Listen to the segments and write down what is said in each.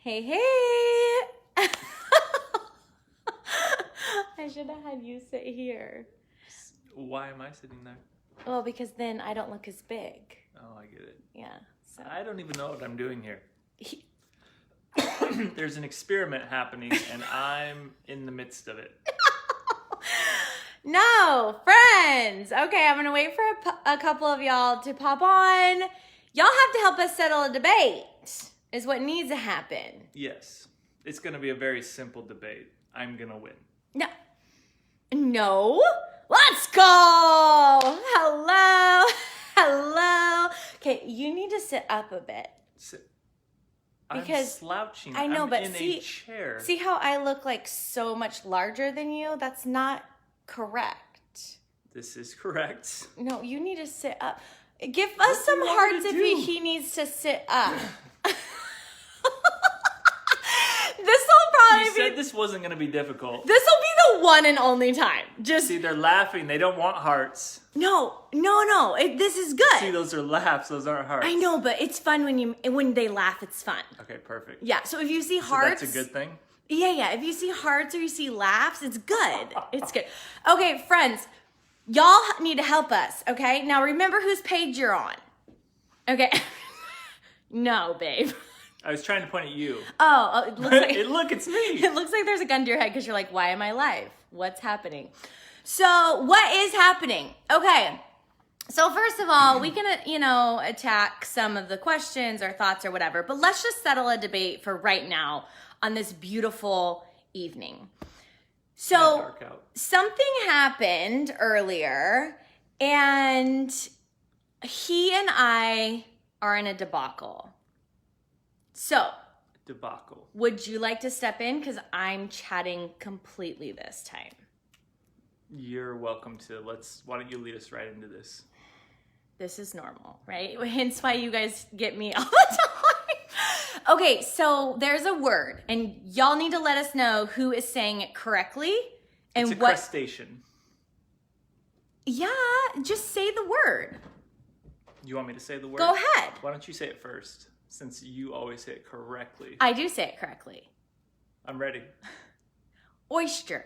Hey, hey! I should have had you sit here. Why am I sitting there? Well, because then I don't look as big. Oh, I get it. Yeah. So. I don't even know what I'm doing here. There's an experiment happening, and I'm in the midst of it. No, friends. Okay, I'm gonna wait for a couple of y'all to pop on. Y'all have to help us settle a debate. Is what needs to happen. Yes, it's going to be a very simple debate. I'm going to win. No. Let's go. Hello. Okay, you need to sit up a bit. I'm Because slouching. I know, I'm but in see, a chair. See how I look like so much larger than you? That's not correct. This is correct. No, you need to sit up. Give us some hearts if he needs to sit up. This will probably You said this wasn't going to be difficult. This will be the one and only time. Just See, they're laughing. They don't want hearts. no. This is good. See, those are laughs. Those aren't hearts. I know, but it's fun when they laugh. It's fun. Okay, perfect. Yeah. So if you see So hearts, that's a good thing? Yeah. If you see hearts or you see laughs, it's good. It's good. Okay, friends, y'all need to help us. Okay. Now remember whose page you're on. Okay. No, babe. I was trying to point at you. Oh, it looks like Look, it's me. It looks like there's a gun to your head because you're like, why am I live? What's happening? So what is happening? Okay. So first of all, we can, attack some of the questions or thoughts or whatever, but let's just settle a debate for right now on this beautiful evening. So Dark out. something happened earlier and he and I are in a debacle. So Debacle. would you like to step in? Because I'm chatting completely this time. You're welcome to. Why don't you lead us right into this? This is normal, right? Hence why you guys get me all the time. Okay, so there's a word, and y'all need to let us know who is saying it correctly and It's a what. crustacean. Yeah, just say the word. You want me to say the word? Go ahead. Why don't you say it first, since you always say it correctly? I do say it correctly. I'm ready. Oyster.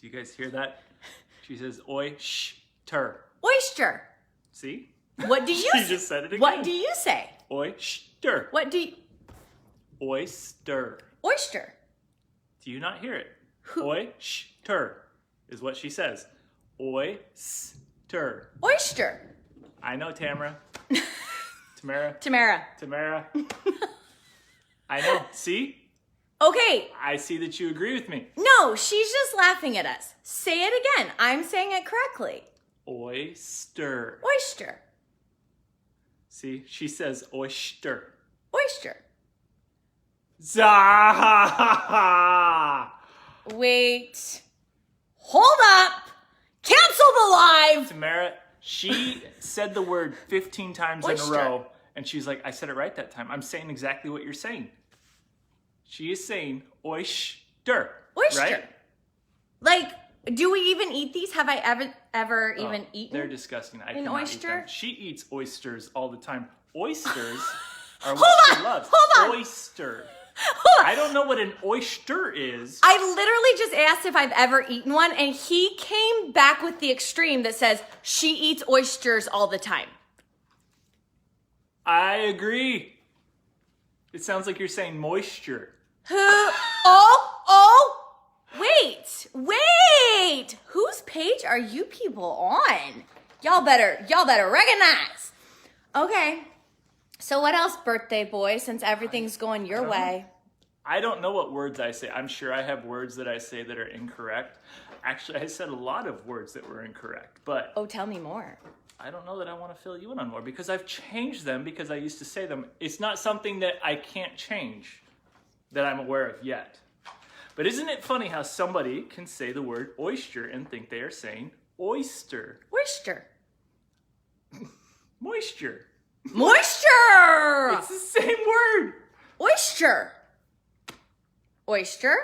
Do you guys hear that? She says oyster. Oyster. See? What do you She say? just said it again. What do you say? Oyster. What do you... Oyster. Oyster. Do you not hear it? Who- Oyster is what she says. Oyster. Oyster. I know, Tamara. Tamara. Tamara. I know. See? Okay. I see that you agree with me. No, she's just laughing at us. Say it again. I'm saying it correctly. Oyster. Oyster. See? She says oyster. Oyster. Zah! Wait. Hold up. Cancel the live. Tamara, she said the word 15 times Oyster. in a row, and she's like, I said it right that time. I'm saying exactly what you're saying. She is saying oyster. Oyster. Right? Like, do we even eat these? Have I ever even eaten? They're disgusting. I an cannot oyster? eat them. She eats oysters all the time. Oysters are Hold what on, she loves. hold on. Oyster. Hold on. I don't know what an oyster is. I literally just asked if I've ever eaten one, and he came back with the extreme that says she eats oysters all the time. I agree. It sounds like you're saying moisture. Who? Wait! Whose page are you people on? Y'all better recognize. Okay. So what else, birthday boy, since everything's going your way? I don't know what words I say. I'm sure I have words that I say that are incorrect. Actually, I said a lot of words that were incorrect, but Oh, tell me more. I don't know that I want to fill you in on more because I've changed them because I used to say them. It's not something that I can't change that I'm aware of yet. But isn't it funny how somebody can say the word oyster and think they are saying oyster? Oyster. Moisture. Moisture! It's the same word. Oyster. Oyster.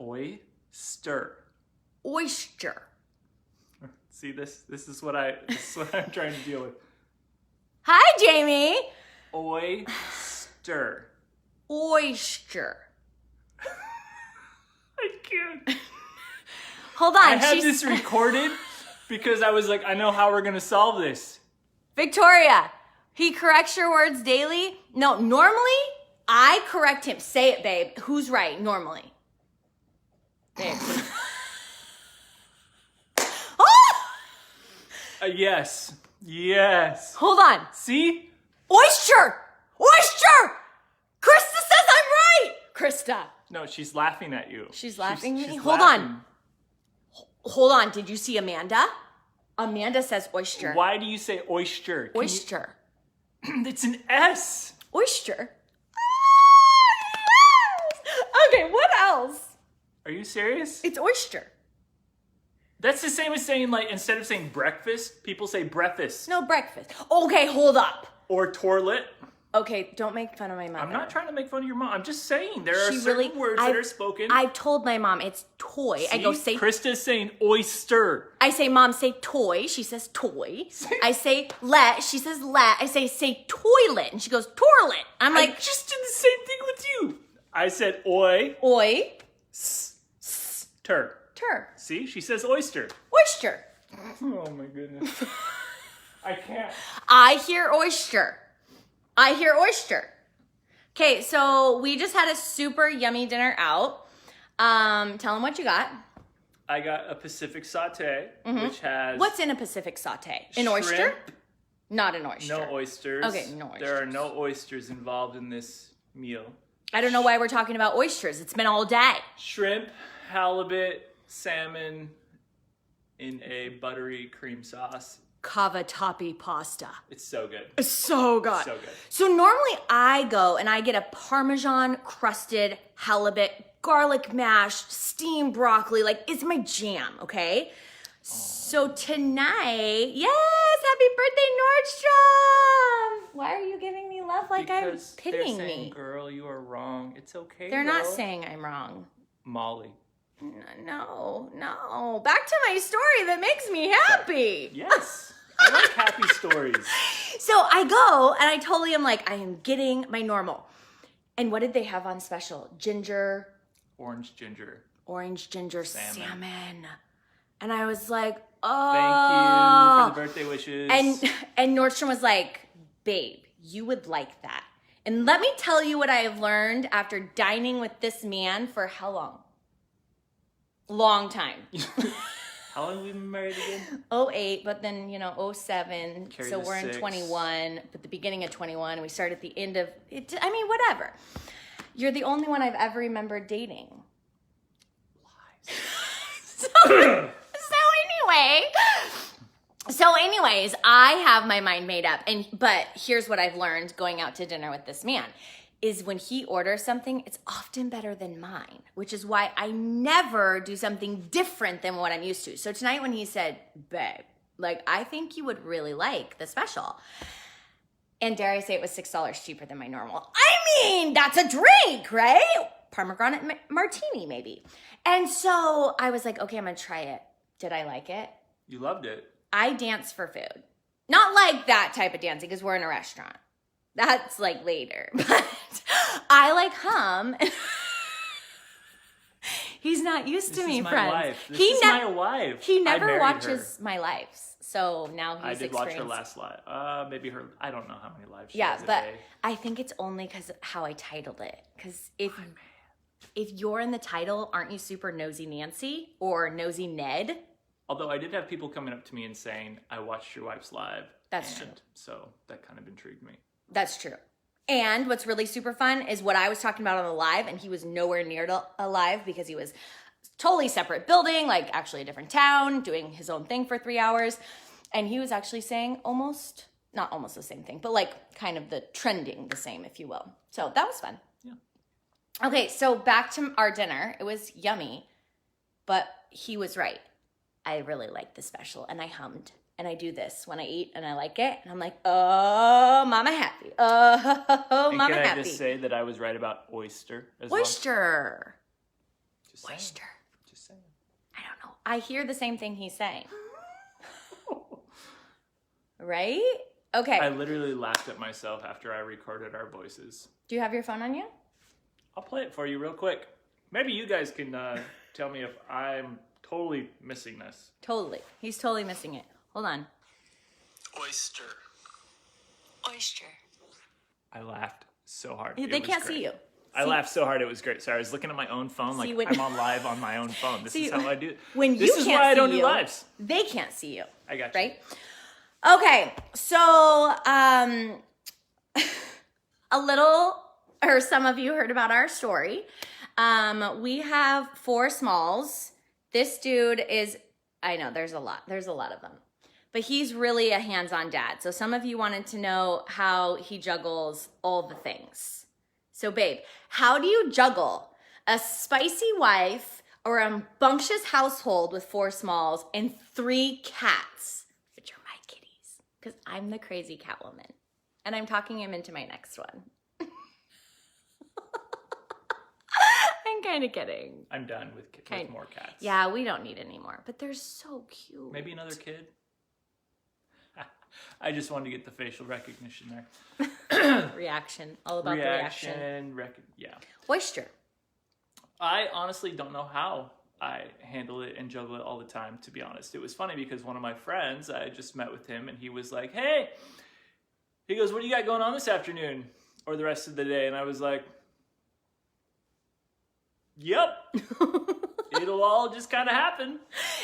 Oyster. Oyster. See, this is what I'm trying to deal with. Hi, Jamie. Oyster. oyster. I can't. Hold on. I had this recorded because I was like, I know how we're going to solve this. Victoria, he corrects your words daily? No, normally I correct him. Say it, babe. Who's right normally? Babe. Yes. Yes. Hold on. See? Oyster! Oyster! Krista says I'm right! Krista. No, she's laughing at you. She's laughing at me? she's Hold laughing. on. Hold on. Did you see Amanda? Amanda says oyster. Why do you say oyster? Can Oyster. you- It's an S. Oyster. Okay, what else? Are you serious? It's oyster. That's the same as saying, like, instead of saying breakfast, people say breakfast. No, breakfast. Okay, hold up. Or toilet. Okay, don't make fun of my mother. I'm not trying to make fun of your mom. I'm just saying there are She certain really- words that are spoken. I've told my mom it's toy. I go say. Krista's saying oyster. I say, Mom, say toy. She says toy. I say let. She says let. I say toilet, and she goes toilet. I'm I like just did the same thing with you. I said oi. ter. Tur. See, she says oyster. Oyster. Oh my goodness. I can't. I hear oyster. I hear oyster. Okay, so we just had a super yummy dinner out. Tell them what you got. I got a Pacific saute, which has What's in a Pacific saute? An oyster? shrimp, Not an oyster. No oysters. Okay, no There are oysters. no oysters involved in this meal. I don't know why we're talking about oysters. It's been all day. Shrimp, halibut, salmon in a buttery cream sauce. Cavatappi pasta. It's so good. It's so good. So good. So normally I go and I get a Parmesan crusted halibut, garlic mash, steamed broccoli. Like, it's my jam, okay? So tonight, yes, happy birthday, Nordstrom! Why are you giving me love like Because I'm they're pitying saying, me? girl, you are wrong. It's okay. They're not girl." saying I'm wrong. Molly. No. Back to my story that makes me happy. Yes. I like happy stories. So I go and I totally am like, I am getting my normal. And what did they have on special? Ginger, Orange ginger. orange ginger Salmon. salmon. And I was like, Thank oh. you for the birthday wishes. And Nordstrom was like, babe, you would like that. And let me tell you what I have learned after dining with this man for how long? Long time. How long have we been married again? 08, but then, 07. Carry so the we're in 6. 21, but the beginning of 21. We started at the end of it. I mean, whatever. You're the only one I've ever remembered dating. So anyways, I have my mind made up. But here's what I've learned going out to dinner with this man is when he orders something, it's often better than mine, which is why I never do something different than what I'm used to. So tonight when he said, babe, like, I think you would really like the special. And dare I say it was $6 cheaper than my normal. I mean, that's a drink, right? Pomegranate martini, maybe. And so I was like, okay, I'm gonna try it. Did I like it? You loved it. I dance for food. Not like that type of dancing because we're in a restaurant. That's like later. But I like hum. He's not used to This me, is my friends. wife. This is my wife. He I never married watches my lives. So now I he's did watch her experienced. last live. Maybe her. I don't know how many lives she Yeah, has a but day. I think it's only because how I titled it. Because if you're in the title, aren't you super nosy Nancy or nosy Ned? Although I did have people coming up to me and saying, I watched your wife's live. That's true. So that kind of intrigued me. That's true. And what's really super fun is what I was talking about on the live, and he was nowhere near to a live because he was totally separate building, like actually a different town, doing his own thing for 3 hours. And he was actually saying not almost the same thing, but like kind of the trending the same, if you will. So that was fun. Yeah. Okay, so back to our dinner. It was yummy, but he was right. I really liked the special, and I hummed. And I do this when I eat, and I like it, and I'm like, oh, mama happy. Oh, And mama can I happy. just say that I was right about oyster as well? Oyster. Just saying. Oyster. Just saying. I don't know. I hear the same thing he's saying. Right? Okay. I literally laughed at myself after I recorded our voices. Do you have your phone on you? I'll play it for you real quick. Maybe you guys can tell me if I'm totally missing this. Totally. He's totally missing it. Hold on. Oyster. Oyster. I laughed so hard. They can't see you. I laughed so hard it was great. Sorry, I was looking at my own phone like when- I'm on live on my own phone. This is how I do it. When you This is can't why I don't see do you, lives. They can't see you. I got you. Right? Okay, so some of you heard about our story. We have 4 Smalls. This dude is, I know there's a lot of them, but he's really a hands-on dad. So some of you wanted to know how he juggles all the things. So babe, how do you juggle a spicy wife, a rambunctious household with 4 Smalls and 3 cats, which are my kitties, because I'm the crazy cat woman, and I'm talking him into my next one. I'm kind of kidding. I'm done with more cats. Yeah, we don't need any more, but they're so cute. Maybe another kid. I just wanted to get the facial recognition there. Reaction. All about the reaction. Yeah. Oyster. I honestly don't know how I handle it and juggle it all the time, to be honest. It was funny because one of my friends, I just met with him and he was like, hey, he goes, what do you got going on this afternoon or the rest of the day? And I was like, yep. It'll all just kind of happen.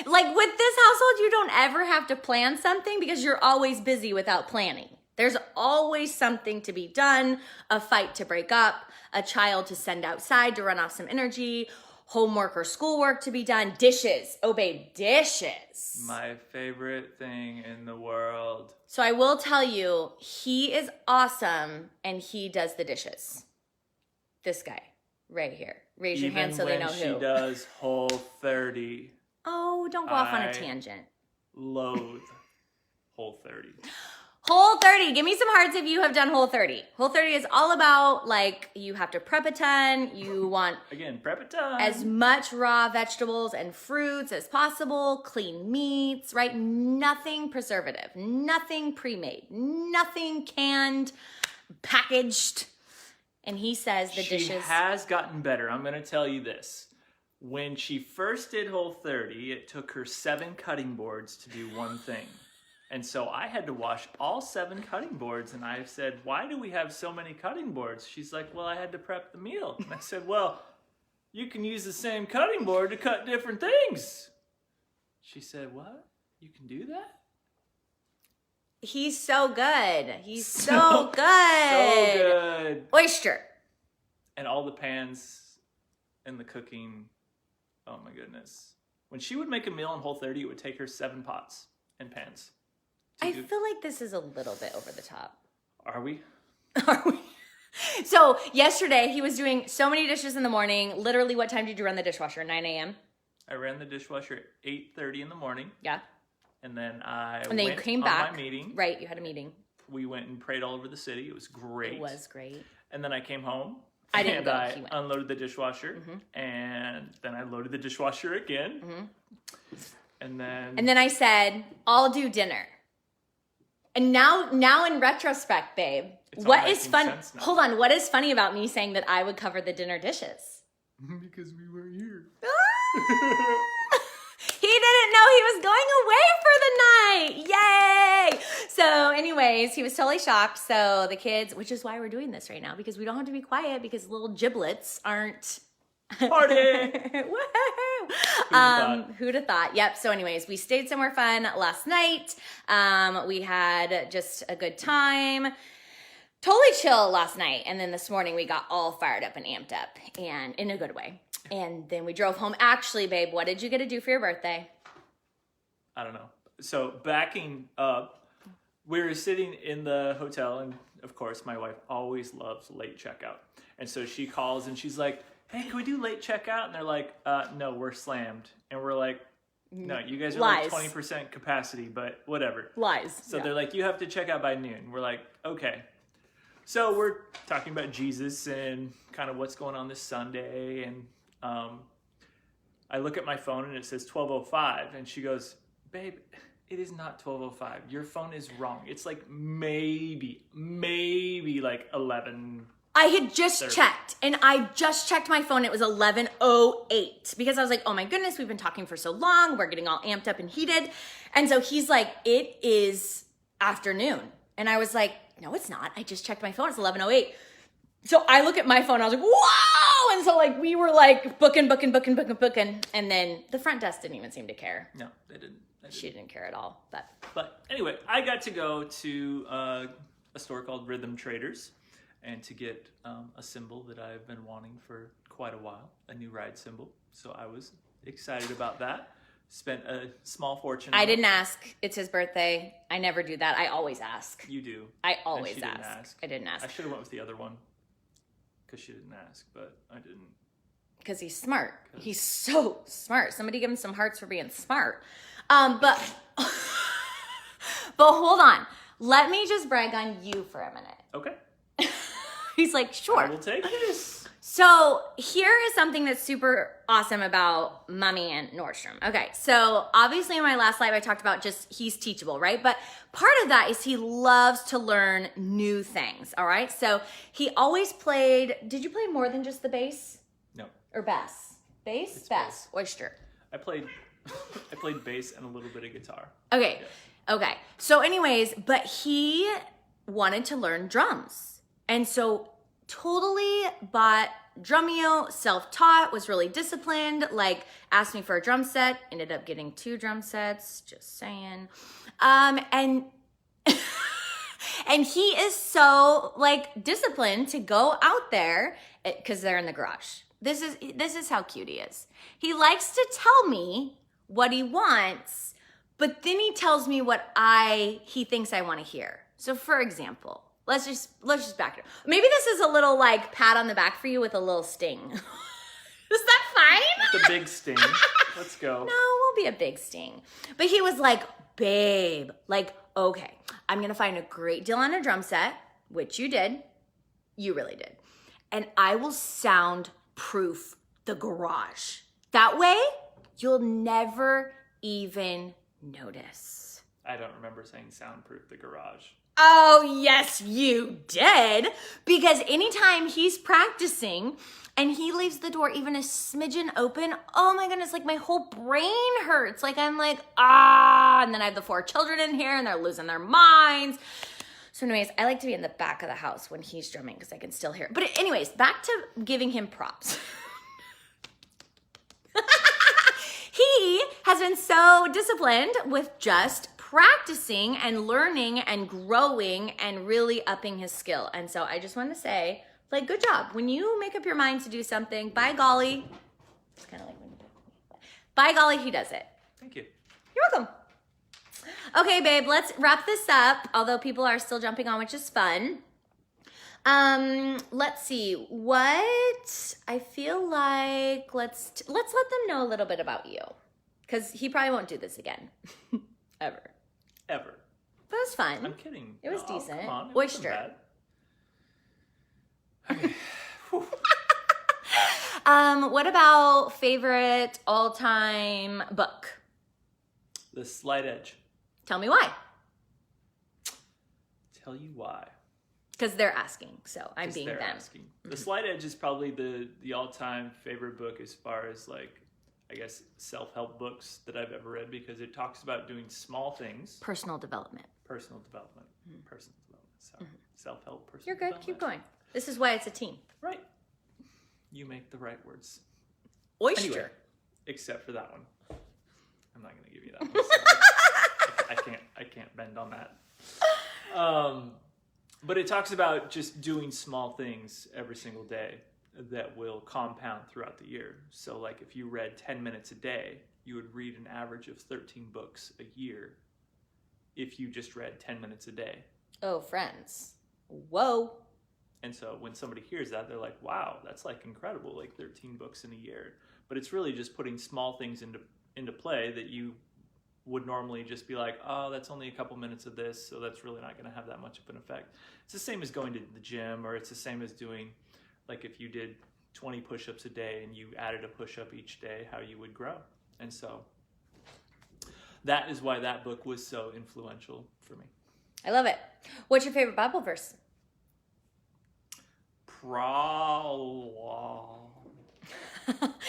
Like with this household, you don't ever have to plan something because you're always busy without planning. There's always something to be done, a fight to break up, a child to send outside to run off some energy, homework or schoolwork to be done, dishes. Oh, babe, dishes. My favorite thing in the world. So I will tell you, he is awesome and he does the dishes. This guy right here. Raise your hand so they know Even who. when she does Whole30. Oh, don't go off on a tangent. Loathe Whole30. Whole30, give me some hearts if you have done Whole30. Whole30 is all about, like, you have to prep a ton. You want Again, prep it time. as much raw vegetables and fruits as possible, clean meats, right? Nothing preservative, nothing pre-made, nothing canned, packaged. And he says the dishes. She has gotten better. I'm going to tell you this. When she first did Whole30, it took her 7 cutting boards to do one thing. And so I had to wash all 7 cutting boards. And I said, why do we have so many cutting boards? She's like, well, I had to prep the meal. And I said, well, you can use the same cutting board to cut different things. She said, what? You can do that? He's so good. He's so good. So good. Oyster. And all the pans and the cooking. Oh my goodness. When she would make a meal on Whole30, it would take her 7 pots and pans. I feel like this is a little bit over the top. Are we? Are we? So yesterday he was doing so many dishes in the morning. Literally, what time did you run the dishwasher? 9 a.m.? I ran the dishwasher at 8:30 in the morning. Yeah. And then you came back. my meeting. Right, you had a meeting. We went and prayed all over the city. It was great. It was great. And then I came home. I didn't and go. I He went. unloaded the dishwasher. And then I loaded the dishwasher again. And then I said, I'll do dinner. And now in retrospect, babe, It's all what is making fun? sense now. Hold on, what is funny about me saying that I would cover the dinner dishes? because we weren't here. He didn't know he was going away for the night. Yay! So anyways, he was totally shocked. So the kids, which is why we're doing this right now, because we don't have to be quiet because little giblets aren't... Party! Woohoo! Who'd have thought? Yep. So anyways, we stayed somewhere fun last night. We had just a good time. Totally chill last night. And then this morning we got all fired up and amped up and in a good way. And then we drove home. Actually, babe, what did you get to do for your birthday? I don't know. So backing up, we were sitting in the hotel, and of course, my wife always loves late checkout. And so she calls and she's like, "Hey, can we do late checkout?" And they're like, "No, we're slammed." And we're like, "No, you guys are Lies. like 20% capacity, but whatever." Lies. So they're like, "You have to check out by noon." We're like, "Okay." So we're talking about Jesus and kind of what's going on this Sunday, and I look at my phone and it says 12:05, and she goes, "Babe, it is not 12:05. Your phone is wrong. It's like maybe like 11 I had just 30. checked, and I just checked my phone. It was 11:08 because I was like, oh my goodness, we've been talking for so long. We're getting all amped up and heated. And so he's like, it is afternoon. And I was like, no, it's not. I just checked my phone. It's 11:08. So I look at my phone. I was like, whoa. And so like we were like booking. And then the front desk didn't even seem to care. No, they didn't. She didn't care at all. But anyway, I got to go to a store called Rhythm Traders and to get a cymbal that I've been wanting for quite a while, a new ride cymbal. So I was excited about that. Spent a small fortune. I didn't ask. It's his birthday. I never do that. I always ask. You do. I always And she didn't ask. I didn't ask. I should have went with the other one because she didn't ask, but I didn't. Because he's smart. He's so smart. Somebody give him some hearts for being smart. But hold on. Let me just brag on you for a minute. Okay. He's like, sure. I will take this. So here is something that's super awesome about Mommy and Nordstrom. Okay, so obviously in my last live I talked about just he's teachable, right? But part of that is he loves to learn new things, all right? So he always played, did you play more than just the bass No, or bass? Bass? It's Bass. Oyster. I played bass and a little bit of guitar. Okay. Okay. So anyways, but he wanted to learn drums. And so totally bought Drumeo, self-taught, was really disciplined, like asked me for a drum set, ended up getting 2 drum sets, just saying. And and he is so like disciplined to go out there because they're in the garage. This is how cute he is. He likes to tell me what he wants, but then he tells me what he thinks I want to hear. So for example, let's just back it up. Maybe this is a little like pat on the back for you with a little sting. Is that fine? The big sting. Let's go. No, it won't be a big sting. But he was like, babe, like, okay, I'm going to find a great deal on a drum set, which you did. You really did. And I will soundproof the garage. That way, you'll never even notice. I don't remember saying soundproof the garage. Oh, yes, you did. Because anytime he's practicing and he leaves the door even a smidgen open, oh my goodness, like my whole brain hurts. Like I'm like, and then I have the 4 children in here and they're losing their minds. So anyways, I like to be in the back of the house when he's drumming because I can still hear it. But anyways, back to giving him props. He has been so disciplined with just practicing and learning and growing and really upping his skill. And so I just want to say, like, good job. When you make up your mind to do something, by golly, it's kind of like when you do it. By golly, he does it. Thank you. You're welcome. Okay, babe, let's wrap this up, although people are still jumping on, which is fun. Let's see what I feel like. Let's let them know a little bit about you, because he probably won't do this again, ever. But it was fun. I'm kidding. It was No, decent. Come on, it wasn't Oyster. bad. Okay. Whew. What about favorite all-time book? The Slight Edge. Tell me why. Tell you why. Because they're asking, so I'm 'Cause being they're them. asking. The Slight Edge is probably the all-time favorite book as far as like, I guess, self-help books that I've ever read, because it talks about doing small things. Personal development. Personal development. Sorry. Self-help, personal You're good. development. Keep going. This is why it's a team. Right. You make the right words. Oyster. Anyway, except for that one. I'm not going to give you that one. Sorry. I can't bend on that. But it talks about just doing small things every single day that will compound throughout the year. So like if you read 10 minutes a day, you would read an average of 13 books a year if you just read 10 minutes a day. Oh, friends. Whoa. And so when somebody hears that, they're like, wow, that's like incredible, like 13 books in a year. But it's really just putting small things into play that you would normally just be like, oh, that's only a couple minutes of this, so that's really not going to have that much of an effect. It's the same as going to the gym, or it's the same as doing, like if you did 20 push-ups a day and you added a push-up each day, how you would grow. And so that is why that book was so influential for me. I love it. What's your favorite Bible verse?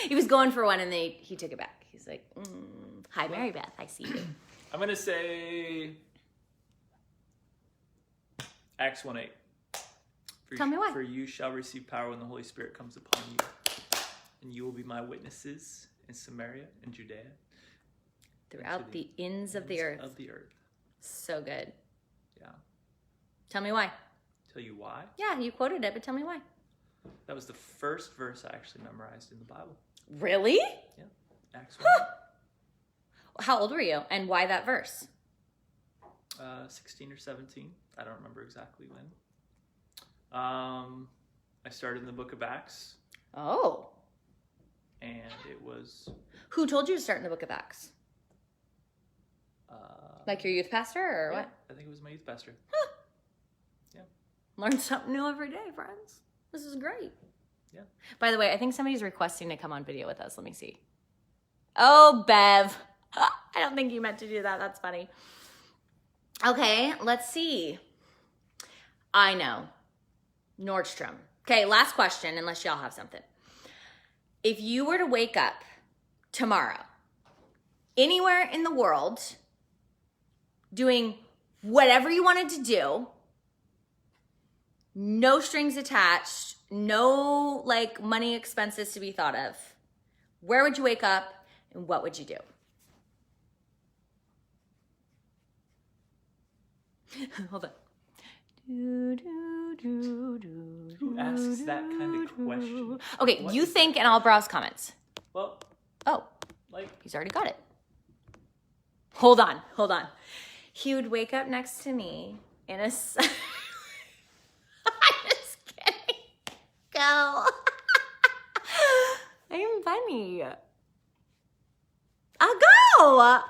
He was going for one and he took it back. He's like, hi, Mary Beth, I see you. I'm going to say Acts 1:8. Tell me why. For you shall receive power when the Holy Spirit comes upon you, and you will be my witnesses in Samaria and Judea. Throughout the ends of the earth. So good. Yeah. Tell me why. Tell you why? Yeah, you quoted it, but tell me why. That was the first verse I actually memorized in the Bible. Really? Yeah. Acts 1. How old were you, and why that verse? 16 or 17. I don't remember exactly when. I started in the book of Acts. Oh. And it was... Who told you to start in the book of Acts? Like your youth pastor, or yeah, what? I think it was my youth pastor. Yeah. Learn something new every day, friends. This is great. Yeah. By the way, I think somebody's requesting to come on video with us. Let me see. Oh, Bev. I don't think you meant to do that. That's funny. Okay, let's see. I know. Nordstrom. Okay, last question, unless y'all have something. If you were to wake up tomorrow, anywhere in the world, doing whatever you wanted to do, no strings attached, no like money expenses to be thought of, where would you wake up and what would you do? Hold on. Who asks that kind of question? Okay, What you is think that and I'll browse comments. Well, Oh, like... he's already got it. Hold on. He would wake up next to me in a... I'm just kidding. Go. I'm funny. I'll go.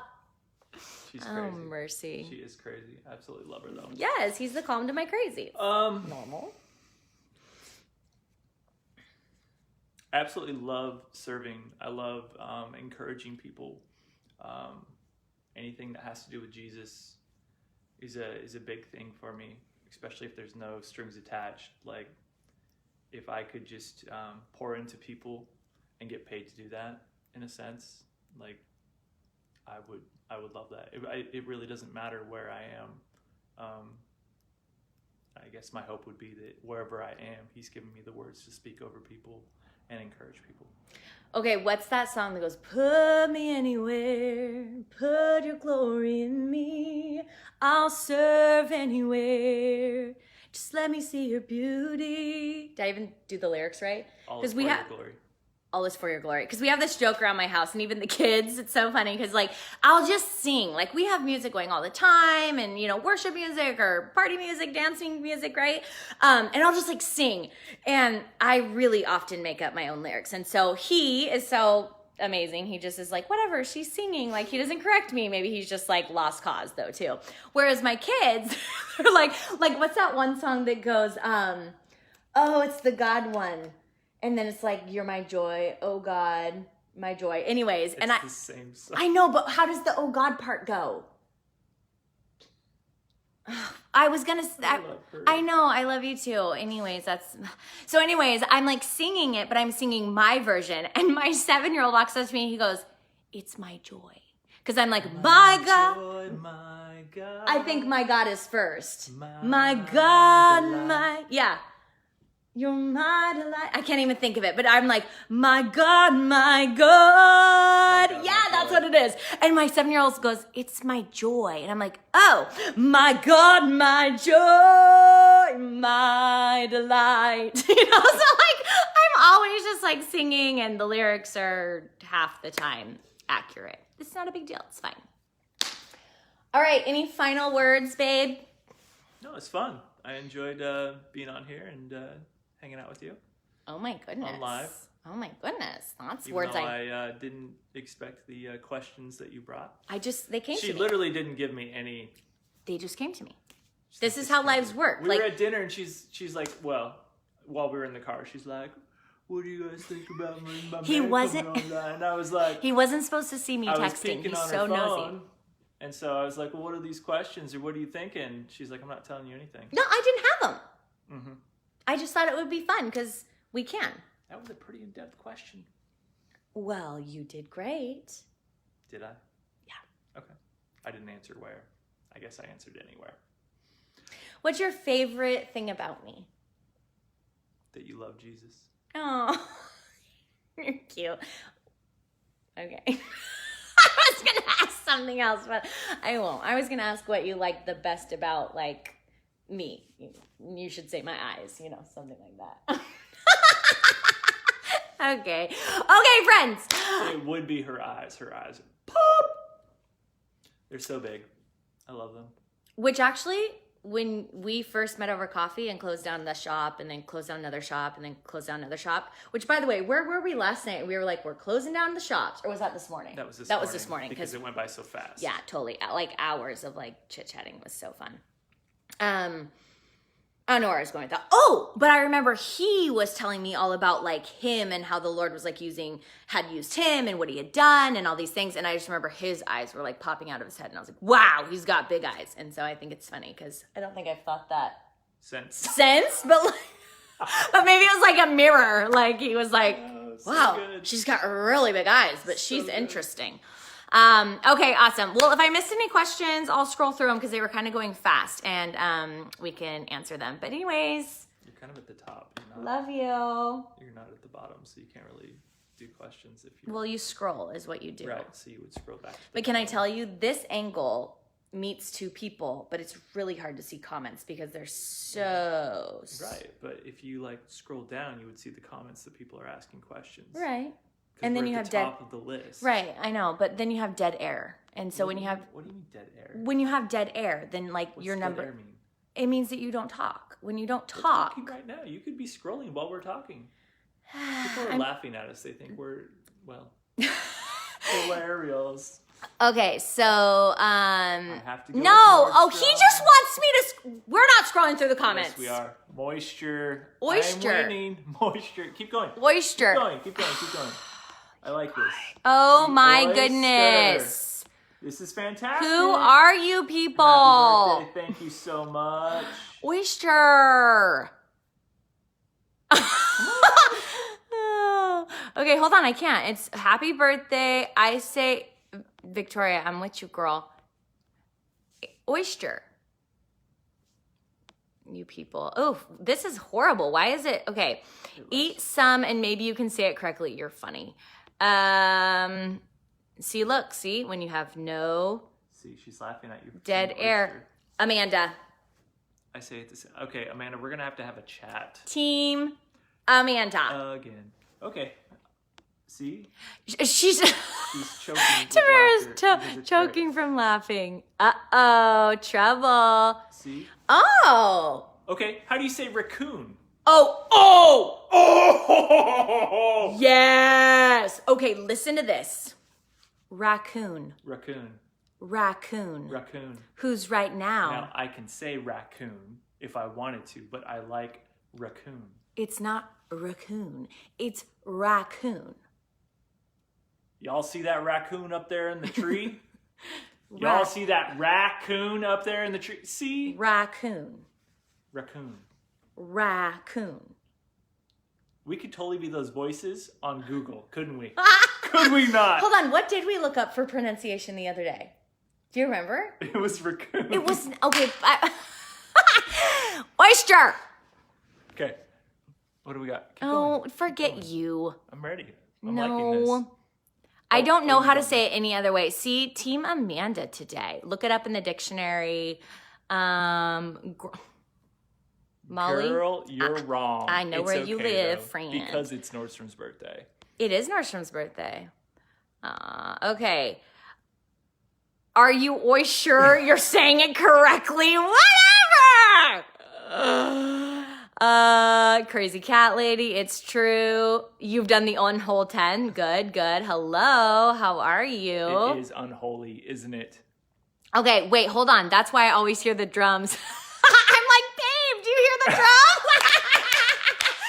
She's Oh, crazy. mercy. She is crazy. I absolutely love her, though. Yes, he's the calm to my crazy. Normal. I absolutely love serving. I love encouraging people. Anything that has to do with Jesus is a big thing for me, especially if there's no strings attached. Like, if I could just pour into people and get paid to do that, in a sense, like, I would love that. It really doesn't matter where I am. I guess my hope would be that wherever I am, he's giving me the words to speak over people and encourage people. Okay, what's that song that goes, put me anywhere, put your glory in me, I'll serve anywhere, just let me see your beauty. Did I even do the lyrics right? All is for we your have glory. All is for your glory. Because we have this joke around my house, and even the kids, it's so funny, because like, I'll just sing. Like, we have music going all the time, and you know, worship music, or party music, dancing music, right? And I'll just like sing. And I really often make up my own lyrics. And so he is so amazing. He just is like, whatever, she's singing. Like, he doesn't correct me. Maybe he's just like lost cause though, too. Whereas my kids are like, what's that one song that goes, oh, it's the God one. And then it's like, you're my joy, oh God, my joy. Anyways, It's and the same song. I know, but how does the oh God part go? I was gonna, I know, I love you too. Anyways, I'm like singing it, but I'm singing my version. And my 7-year-old walks up to me and he goes, it's my joy. Because I'm like, my God. Joy, my God. I think my God is first. My God, delight. yeah. You're my delight. I can't even think of it, but I'm like, my God, my God. God, Yeah, my that's joy. what it is. And my 7-year-old goes, it's my joy. And I'm like, oh, my God, my joy, my delight. You know, so like, I'm always just like singing and the lyrics are half the time accurate. It's not a big deal. It's fine. All right. Any final words, babe? No, it's fun. I enjoyed being on here and hanging out with you. Oh my goodness. On live. Oh my goodness. That's Even words though I didn't expect the questions that you brought. they came She to me. literally didn't give me any. They just came to me. This is how lives work. We like, were at dinner and she's like, well, while we were in the car, she's like, what do you guys think about my He man wasn't- coming on that? And I was like, he wasn't supposed to see me I was texting. peeking He's on so her nosy. phone. And so I was like, well, what are these questions or what are you thinking? She's like, I'm not telling you anything. No, I didn't have them. Mm-hmm. I just thought it would be fun because we can. That was a pretty in-depth question. Well, you did great. Did I? Yeah. Okay. I didn't answer where. I guess I answered anywhere. What's your favorite thing about me? That you love Jesus. Oh, you're cute. Okay. I was going to ask something else, but I won't. I was going to ask what you like the best about, like, me. You should say my eyes, something like that. Okay. Okay, friends. It would be her eyes. Her eyes are pop. They're so big. I love them. Which actually, when we first met over coffee and closed down the shop and then closed down another shop and then closed down another shop, which, by the way, where were we last night? We were like, we're closing down the shops. Or was that this morning? That was this morning. Because it went by so fast. Yeah, totally. Like hours of like chit-chatting was so fun. I don't know where I was going with that. Oh, but I remember he was telling me all about like him and how the Lord was like had used him and what he had done and all these things. And I just remember his eyes were like popping out of his head. And I was like, wow, he's got big eyes. And so I think it's funny because I don't think I've thought that Sense. but like, but maybe it was like a mirror. Like he was like, so wow, good. she's got really big eyes, but So she's good. interesting. Okay, awesome. Well, if I missed any questions, I'll scroll through them because they were kind of going fast and we can answer them. But anyways, You're kind of at the top. You're love you. not at the bottom, so you can't really do questions if you're Well, you scroll is what you do. right. So you would scroll back. To the But can I bottom. tell you, this angle meets two people, but it's really hard to see comments because they're so... Right, but if you like scroll down, you would see the comments that people are asking questions. Right. 'Cause And then we're you at have the dead... top of the list. Right, I know, but then you have dead air. And so when you have... What do you mean dead air? When you have dead air, then like What's your dead number... air mean? It means that you don't talk. When you don't We're talk... talking right now. You could be scrolling while we're talking. People are I'm- laughing at us. They think we're hilarious. Okay, so I have to go no. with Oh, he Nordstrom. just wants me to. We're not scrolling through the comments. Yes, we are. Moisture. Oyster. I'm winning. Moisture. Keep going. Oyster. Keep going. I like this. Oh The my oyster. goodness. This is fantastic. Who are you people? Happy birthday. Thank you so much. Oyster. Okay, hold on. I can't. It's happy birthday. I say, Victoria, I'm with you, girl. Oyster. You people. Oh, this is horrible. Why is it? Okay. Eat some and maybe you can say it correctly. You're funny. See, look. See, when you have no See, she's laughing at you. for dead saying air. oyster. Amanda. I say it the same. Okay, Amanda, we're gonna have to have a chat Team Amanda. again. Okay. See, She's she's choking. with Tamara's laughter because it's choking great. from laughing. Uh-oh, trouble. See. Oh. Okay, how do you say raccoon? Oh. Oh. Yes. Okay, listen to this. Raccoon. Raccoon. Raccoon. Raccoon. Who's right now? Now I can say raccoon if I wanted to, but I like raccoon. It's not raccoon. It's raccoon. Y'all see that raccoon up there in the tree? Y'all see that raccoon up there in the tree? See? Raccoon. Raccoon. Raccoon. We could totally be those voices on Google, couldn't we? Could we not? Hold on, what did we look up for pronunciation the other day? Do you remember? It was raccoon. It was, okay. Oyster. Okay. What do we got? Keep Oh, going. forget you. I'm ready. I'm liking this. No. I don't know what how do to you say it any other way. See, Team Amanda today. Look it up in the dictionary. Molly? Girl, you're wrong. I know It's where you okay, live, though, friend. Because it's Nordstrom's birthday. It is Nordstrom's birthday. Okay. Are you sure you're saying it correctly? Whatever! Crazy cat lady, it's true. You've done the on-hole 10. Good. Hello, how are you? It is unholy, isn't it? Okay, wait, hold on. That's why I always hear the drums. I'm like, babe, do you hear the drums?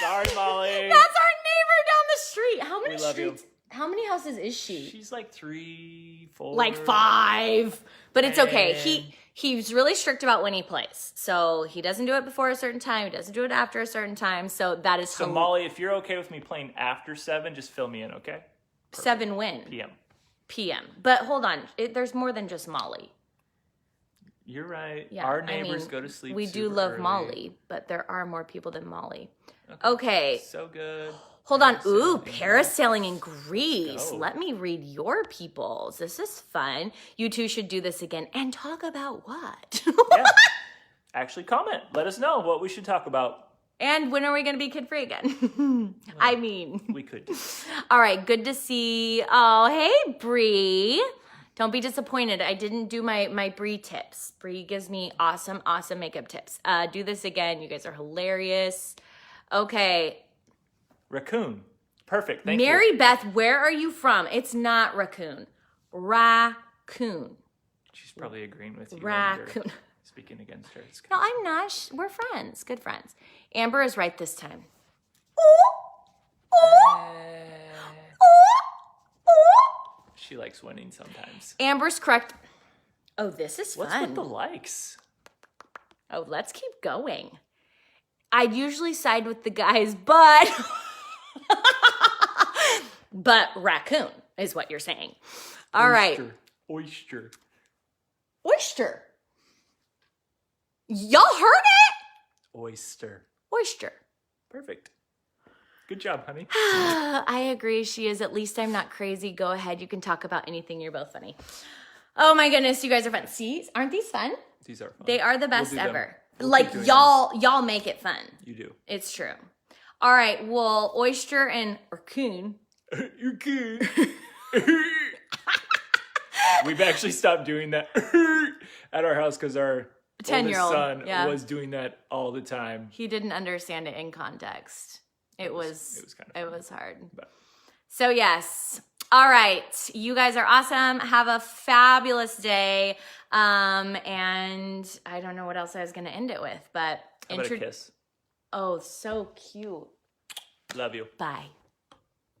Sorry, Molly. That's our neighbor down the street. How many We love you. streets? How many houses is she? She's like 3, 4. Like 5. But it's okay. And- He's really strict about when he plays. So he doesn't do it before a certain time. He doesn't do it after a certain time. So that is So Molly, if you're okay with me playing after 7, just fill me in, okay? 7 when? PM. PM. But hold on. There's more than just Molly. You're right. Yeah, Our I neighbors mean, go to sleep. We do super love early. Molly, but there are more people than Molly. Okay. So good. Hold on. Parasailing. Ooh, parasailing in Greece. go. Let me read your people's. This is fun. You two should do this again and talk about what? Yeah. Actually, comment. Let us know what we should talk about. And when are we going to be kid free again? I mean, We could. all right. Good to see. Oh, hey, Bree. Don't be disappointed. I didn't do my Bree tips. Bree gives me awesome makeup tips. Do this again. You guys are hilarious. Okay. Raccoon. Perfect. Thank Mary you. Beth, where are you from? It's not raccoon. Raccoon. She's probably agreeing with you. when Raccoon. you're Speaking against her. It's good. No, I'm not. We're friends. Good friends. Amber is right this time. She likes winning sometimes. Amber's correct. Oh, this is What's fun. with the likes? Oh, let's keep going. I'd usually side with the guys, but but raccoon is what you're saying. All right. Oyster. Oyster. Y'all heard it? Oyster. Oyster. Perfect. Good job, honey. I agree. She is. At least I'm not crazy. Go ahead. You can talk about anything. You're both funny. Oh my goodness, you guys are fun. See, aren't these fun? These are fun. They are the best do them. ever. We'll Like keep doing y'all make it fun. You do. It's true. All right. Well, oyster and raccoon. You can. We've actually stopped doing that at our house because our 10-year-old, oldest son yeah. was doing that all the time. He didn't understand it in context. It was kind of fun. hard. But- So yes. All right. You guys are awesome. Have a fabulous day. And I don't know what else I was going to end it with, but How about a kiss? Oh, so cute. Love you. Bye.